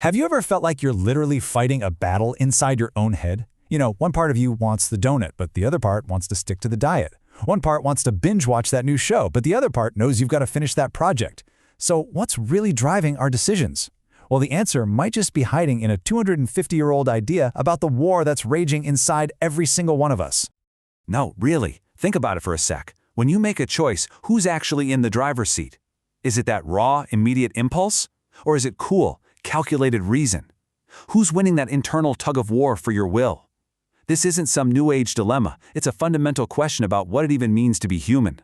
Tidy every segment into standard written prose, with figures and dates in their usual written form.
Have you ever felt like you're literally fighting a battle inside your own head? One part of you wants the donut, but the other part wants to stick to the diet. One part wants to binge watch that new show, but the other part knows you've got to finish that project. So what's really driving our decisions? Well, the answer might just be hiding in a 250-year-old idea about the war that's raging inside every single one of us. No, really. Think about it for a sec. When you make a choice, who's actually in the driver's seat? Is it that raw, immediate impulse? Or is it cool, calculated reason? Who's winning that internal tug-of-war for your will? This isn't some new age dilemma. It's a fundamental question about what it even means to be human.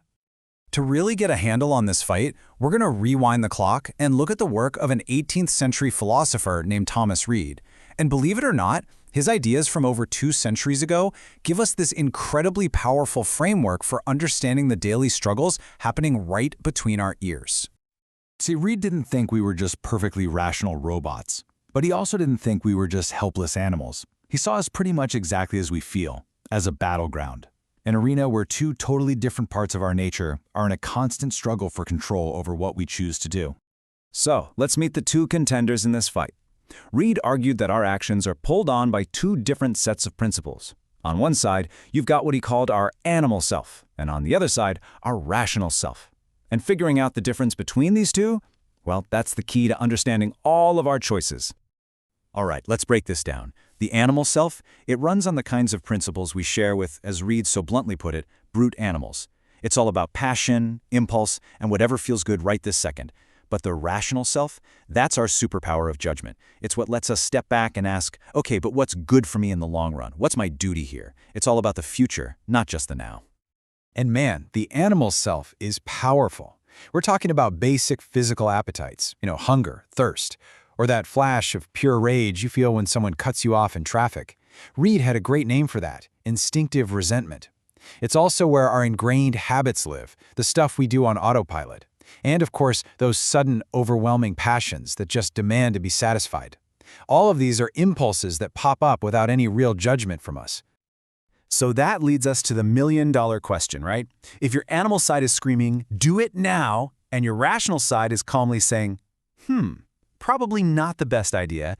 To really get a handle on this fight, we're going to rewind the clock and look at the work of an 18th century philosopher named Thomas Reid. And believe it or not, his ideas from over 2 centuries ago give us this incredibly powerful framework for understanding the daily struggles happening right between our ears. See, Reid didn't think we were just perfectly rational robots, but he also didn't think we were just helpless animals. He saw us pretty much exactly as we feel, as a battleground, an arena where 2 totally different parts of our nature are in a constant struggle for control over what we choose to do. So, let's meet the 2 contenders in this fight. Reid argued that our actions are pulled on by 2 different sets of principles. On one side, you've got what he called our animal self, and on the other side, our rational self. And figuring out the difference between these 2, well, that's the key to understanding all of our choices. All right, let's break this down. The animal self, it runs on the kinds of principles we share with, as Reid so bluntly put it, brute animals. It's all about passion, impulse, and whatever feels good right this second. But the rational self, that's our superpower of judgment. It's what lets us step back and ask, okay, but what's good for me in the long run? What's my duty here? It's all about the future, not just the now. And man, the animal self is powerful. We're talking about basic physical appetites, hunger, thirst, or that flash of pure rage you feel when someone cuts you off in traffic. Reid had a great name for that, instinctive resentment. It's also where our ingrained habits live, the stuff we do on autopilot. And of course, those sudden, overwhelming passions that just demand to be satisfied. All of these are impulses that pop up without any real judgment from us. So that leads us to the million-dollar question, right? If your animal side is screaming, "Do it now," and your rational side is calmly saying, probably not the best idea,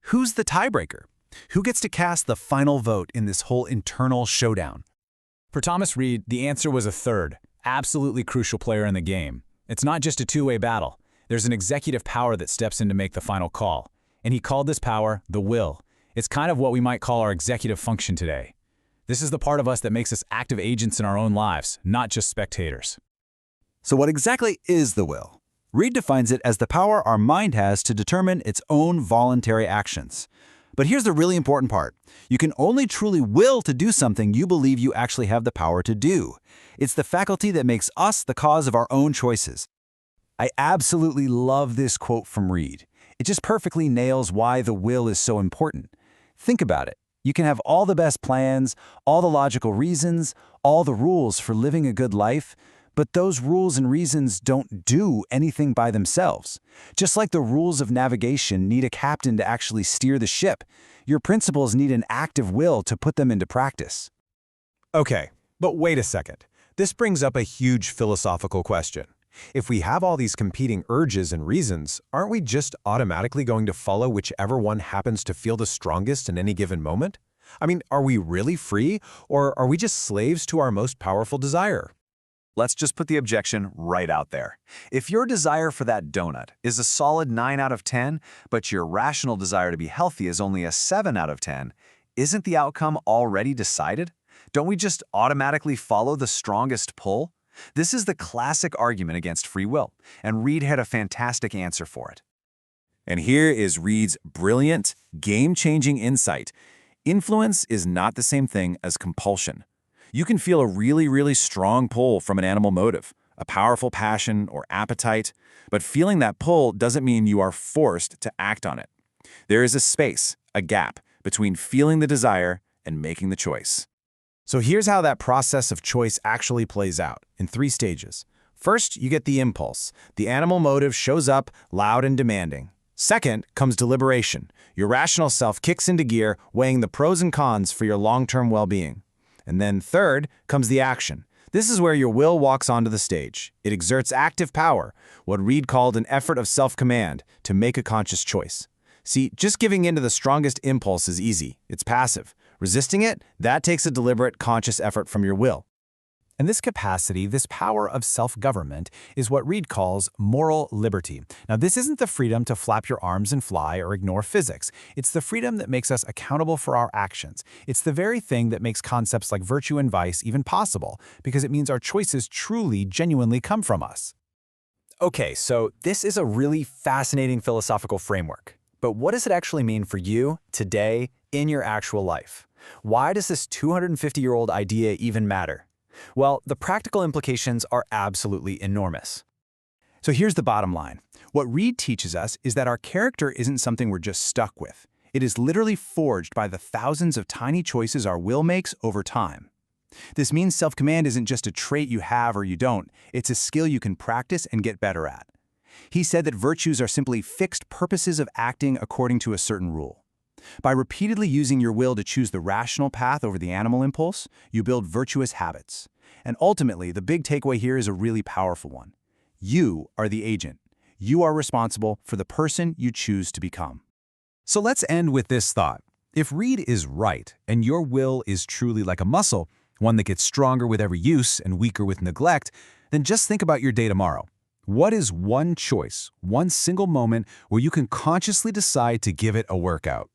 who's the tiebreaker? Who gets to cast the final vote in this whole internal showdown? For Thomas Reid, the answer was a third, absolutely crucial player in the game. It's not just a two-way battle. There's an executive power that steps in to make the final call. And he called this power the will. It's kind of what we might call our executive function today. This is the part of us that makes us active agents in our own lives, not just spectators. So what exactly is the will? Reid defines it as the power our mind has to determine its own voluntary actions. But here's the really important part. You can only truly will to do something you believe you actually have the power to do. It's the faculty that makes us the cause of our own choices. I absolutely love this quote from Reid. It just perfectly nails why the will is so important. Think about it. You can have all the best plans, all the logical reasons, all the rules for living a good life, but those rules and reasons don't do anything by themselves. Just like the rules of navigation need a captain to actually steer the ship, your principles need an active will to put them into practice. Okay, but wait a second. This brings up a huge philosophical question. If we have all these competing urges and reasons, aren't we just automatically going to follow whichever one happens to feel the strongest in any given moment? I mean, are we really free, or are we just slaves to our most powerful desire? Let's just put the objection right out there. If your desire for that donut is a solid 9 out of 10, but your rational desire to be healthy is only a 7 out of 10, isn't the outcome already decided? Don't we just automatically follow the strongest pull? This is the classic argument against free will, and Reid had a fantastic answer for it. And here is Reid's brilliant, game-changing insight. Influence is not the same thing as compulsion. You can feel a really strong pull from an animal motive, a powerful passion or appetite, but feeling that pull doesn't mean you are forced to act on it. There is a space, a gap, between feeling the desire and making the choice. So here's how that process of choice actually plays out, in 3 stages. First, you get the impulse. The animal motive shows up, loud and demanding. Second comes deliberation. Your rational self kicks into gear, weighing the pros and cons for your long-term well-being. And then third comes the action. This is where your will walks onto the stage. It exerts active power, what Reid called an effort of self-command, to make a conscious choice. See, just giving in to the strongest impulse is easy. It's passive. Resisting it, that takes a deliberate, conscious effort from your will. And this capacity, this power of self-government, is what Reed calls moral liberty. Now, this isn't the freedom to flap your arms and fly or ignore physics. It's the freedom that makes us accountable for our actions. It's the very thing that makes concepts like virtue and vice even possible, because it means our choices truly, genuinely come from us. Okay, so this is a really fascinating philosophical framework. But what does it actually mean for you, today, in your actual life? Why does this 250-year-old idea even matter? Well, the practical implications are absolutely enormous. So here's the bottom line. What Reed teaches us is that our character isn't something we're just stuck with. It is literally forged by the thousands of tiny choices our will makes over time. This means self-command isn't just a trait you have or you don't. It's a skill you can practice and get better at. He said that virtues are simply fixed purposes of acting according to a certain rule. By repeatedly using your will to choose the rational path over the animal impulse, you build virtuous habits. And ultimately, the big takeaway here is a really powerful one. You are the agent. You are responsible for the person you choose to become. So let's end with this thought. If Reed is right, and your will is truly like a muscle, one that gets stronger with every use and weaker with neglect, then just think about your day tomorrow. What is one choice, one single moment where you can consciously decide to give it a workout?